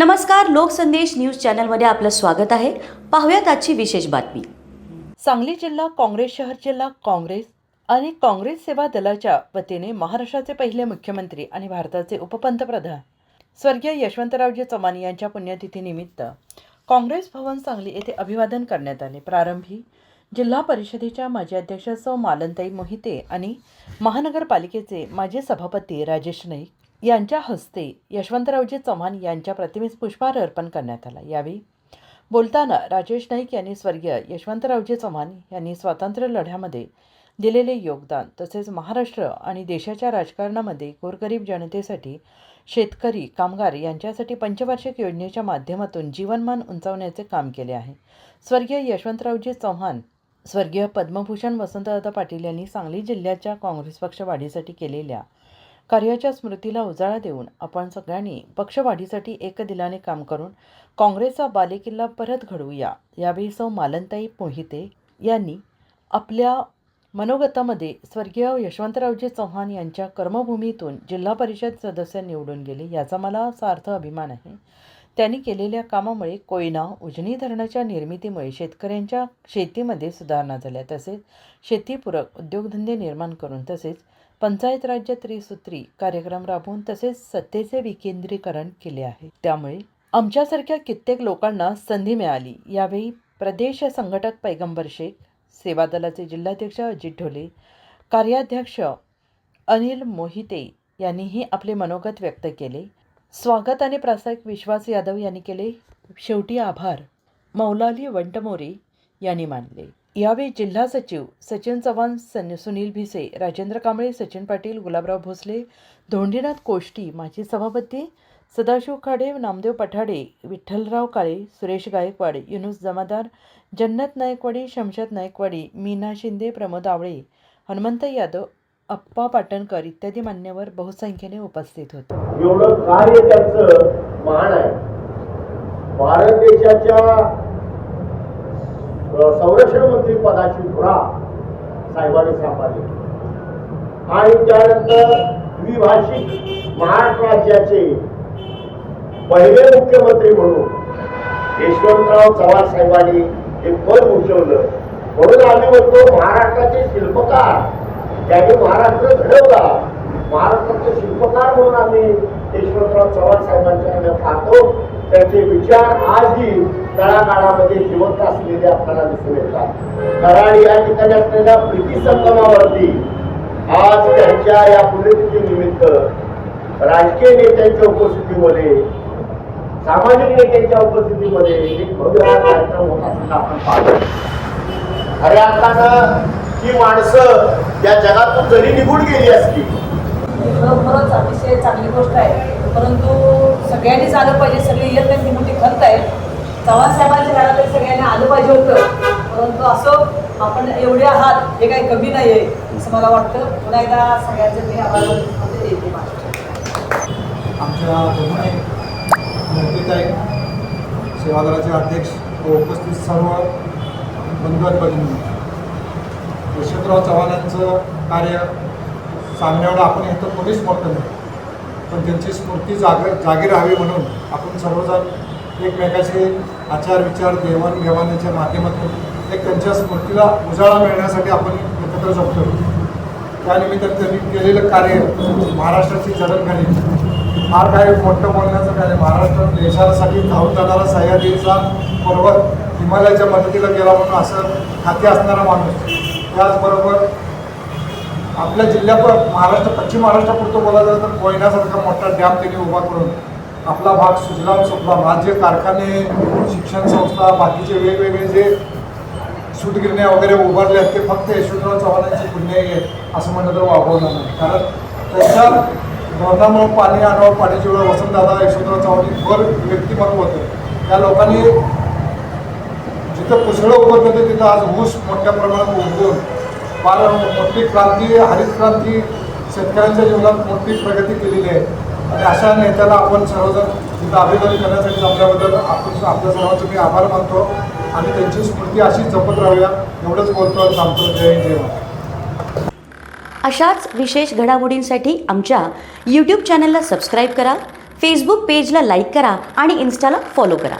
नमस्कार, लोकसंदेश न्यूज चॅनलमध्ये आपलं स्वागत आहे. पाहूयात आजची विशेष बातमी. सांगली जिल्हा काँग्रेस शहर जिल्हा काँग्रेस आणि काँग्रेस सेवा दलाच्या वतीने महाराष्ट्राचे पहिले मुख्यमंत्री आणि भारताचे उपपंतप्रधान स्वर्गीय यशवंतरावजी चव्हाण यांच्या पुण्यतिथीनिमित्त काँग्रेस भवन सांगली येथे अभिवादन करण्यात आले. प्रारंभी जिल्हा परिषदेच्या माजी अध्यक्ष सौ मालनताई मोहिते आणि महानगरपालिकेचे माजी सभापती राजेश नाईक यांच्या हस्ते यशवंतरावजी चव्हाण यांच्या प्रतिमेस पुष्पहार अर्पण करण्यात आला. यावेळी बोलताना राजेश नाईक यांनी स्वर्गीय यशवंतरावजी चव्हाण यांनी स्वातंत्र्य लढ्यामध्ये दिलेले योगदान तसेच महाराष्ट्र आणि देशाच्या राजकारणामध्ये गोरगरीब जनतेसाठी शेतकरी कामगार यांच्यासाठी पंचवार्षिक योजनेच्या माध्यमातून जीवनमान उंचावण्याचे काम केले आहे. स्वर्गीय यशवंतरावजी चव्हाण स्वर्गीय पद्मभूषण वसंतदादा पाटील यांनी सांगली जिल्ह्याच्या काँग्रेस पक्ष वाढीसाठी केलेल्या कार्याच्या स्मृतीला उजाळा देऊन आपण सगळ्यांनी पक्षवाढीसाठी एकदिलाने काम करून काँग्रेसचा बालेकिल्ला परत घडवूया. यावेळी सौ मालनताई मोहिते यांनी आपल्या मनोगतामध्ये स्वर्गीय यशवंतरावजी चव्हाण यांच्या कर्मभूमीतून जिल्हा परिषद सदस्य निवडून गेले याचा मला सार्थ अभिमान आहे. त्यांनी केलेल्या कामामुळे कोयना उजनी धरणाच्या निर्मितीमुळे शेतकऱ्यांच्या शेतीमध्ये सुधारणा झाल्या, तसेच शेतीपूरक उद्योगधंदे निर्माण करून तसेच पंचायत राज्य त्रिसूत्री कार्यक्रम राबवून तसेच सत्तेचे विकेंद्रीकरण केले आहे. त्यामुळे आमच्यासारख्या कित्येक लोकांना संधी मिळाली. यावेळी प्रदेश संघटक पैगंबर शेख, सेवा दलाचे जिल्हाध्यक्ष अजित ढोले, कार्याध्यक्ष अनिल मोहिते यांनीही आपले मनोगत व्यक्त केले. स्वागत आणि प्रास्ताविक विश्वास यादव यांनी केले. शेवटी आभार मौलाली वंटमोरे यांनी मानले. यावेळी जिल्हा सचिव सचिन चव्हाण, सुनील भिसे, राजेंद्र कांबळे, सचिन पाटील, गुलाबराव भोसले, धोंडीनाथ कोष्टी, माजी सभापती सदाशिव खाडे, नामदेव पठाडे, विठ्ठलराव काळे, सुरेश गायकवाड, युनुस जमादार, जन्नत नायकवाडी, शमशाद नायकवाडी, मीना शिंदे, प्रमोद आवळे, हनुमंत यादव, अप्पा पाटणकर इत्यादी मान्यवर बहुसंख्येने उपस्थित होते. एवढं कार्य त्यांचं महान आहे. भारत देशाच्या संरक्षण मंत्री पदाची धुरा साहेबांनी सांभाळली आणि त्यानंतर द्विभाषिक महाराष्ट्र राज्याचे पहिले मुख्यमंत्री म्हणून यशवंतराव चव्हाण साहेबांनी हे पद भूषवलं. म्हणून आम्ही म्हणतो महाराष्ट्राचे शिल्पकार ज्यांनी महाराष्ट्र घडवला, महाराष्ट्राचे शिल्पकार म्हणून आम्ही यशवंतराव चव्हाण साहेबांच्याकडे पाहतो. त्यांचे विचार आजही तळागाळामध्ये जिवंत असलेले आपल्याला दिसून येतात. कराड या ठिकाणी असलेल्या प्रीती संगमावरती आज त्यांच्या या पुण्यतिथी निमित्त राजकीय नेत्यांच्या उपस्थितीमध्ये, सामाजिक नेत्यांच्या उपस्थितीमध्ये एक भव्य कार्यक्रम होत असताना आपण पाहतो. खऱ्या अर्थानं ही माणसं या जगातून जरी निघून गेली असती, खरोखरच अतिशय चांगली गोष्ट आहे. परंतु सगळ्यांनी आलं पाहिजे. सगळी इयत्ता मोठी खर्च आहे. चव्हाण साहेबांच्या घरात सगळ्यांनी आलं पाहिजे होतं. परंतु असं आपण एवढे आहात हे काही कमी नाही आहे असं मला वाटतं. पुन्हा एकदा सगळ्यांचं मी आभार देते. आमच्या सेवा दलाचे अध्यक्ष व उपस्थित सर्व बंधू आणि भगिनी, यशवंतराव चव्हाणांचं कार्य सांगण्यावर आपण इथं कोणीच मोठं नाही, पण त्यांची स्मृती जागी राहावी म्हणून आपण सर्वजण एकमेकाचे आचार विचार देवाणघेवाणीच्या माध्यमातून एक त्यांच्या स्मृतीला उजाळा मिळण्यासाठी आपण एकत्र जमतो. त्यानिमित्ताने त्यांनी केलेलं कार्य महाराष्ट्राची जडणघडण फार काही मोठं बोलण्याचं काय. महाराष्ट्र देशासाठी धावून जाणारा सह्याद्रीचा पर्वत हिमालयाच्या मदतीला गेला म्हणून असं खाती असणारा माणूस. त्याचबरोबर आपल्या जिल्ह्यात पश्चिम महाराष्ट्रापुरतं बोलायचं तर कोयनासारखा मोठा डॅम त्यांनी उभा करून आपला भाग सुजलाम सुफलाम, आज जे कारखाने, शिक्षण संस्था, बाकीचे वेगवेगळे जे सूतगिरण्या वगैरे उभारले आहेत ते फक्त यशवंतराव चव्हाणांची पुण्य आहे असं म्हणलं तर वापरलं नाही. कारण त्यांच्या धोरणामुळे पाणी आणावं, पाण्याची वेळ वसंतदादा यशवंतराव चव्हाण भर व्यक्तिमत्व होतं. त्या लोकांनी जिथं कुसळं उभं होतं तिथं आज ऊस मोठ्या प्रमाणात उगवून फार मोठी क्रांती, हरित क्रांती, शेतकऱ्यांच्या जीवनात मोठी प्रगती केलेली आहे. आणि अशा नेत्याला आपण सर्वजण तिथं अभिवादन करण्यासाठी जमल्याबद्दल आपण आपल्या सर्वांचे मी आभार मानतो आणि त्यांची स्मृती अशीच जपत राहूया एवढंच बोलतो आणि थांबतो. जय जय. अशाच विशेष घडामोडींसाठी आमच्या यूट्यूब चॅनलला सबस्क्राईब करा. फेसबुक पेजला लाईक करा आणि इन्स्टाला फॉलो करा.